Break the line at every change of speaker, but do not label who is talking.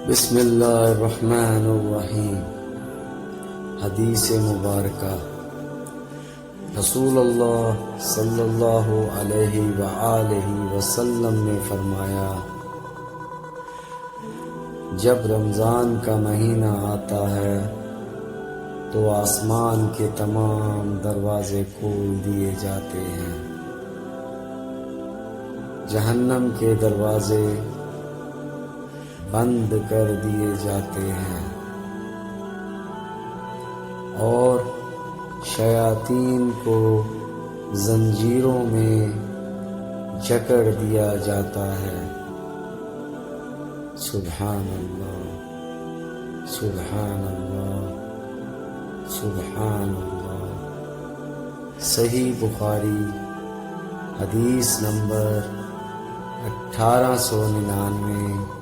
بسم اللہ الرحمن الرحیم۔ حدیث مبارکہ، رسول اللہ صلی اللہ علیہ وآلہ وسلم نے فرمایا، جب رمضان کا مہینہ آتا ہے تو آسمان کے تمام دروازے کھول دیے جاتے ہیں، جہنم کے دروازے بند کر دیے جاتے ہیں اور شیاطین کو زنجیروں میں جکڑ دیا جاتا ہے۔ سبحان اللہ، سبحان اللہ، سبحان اللہ۔ صحیح بخاری، حدیث نمبر 1899۔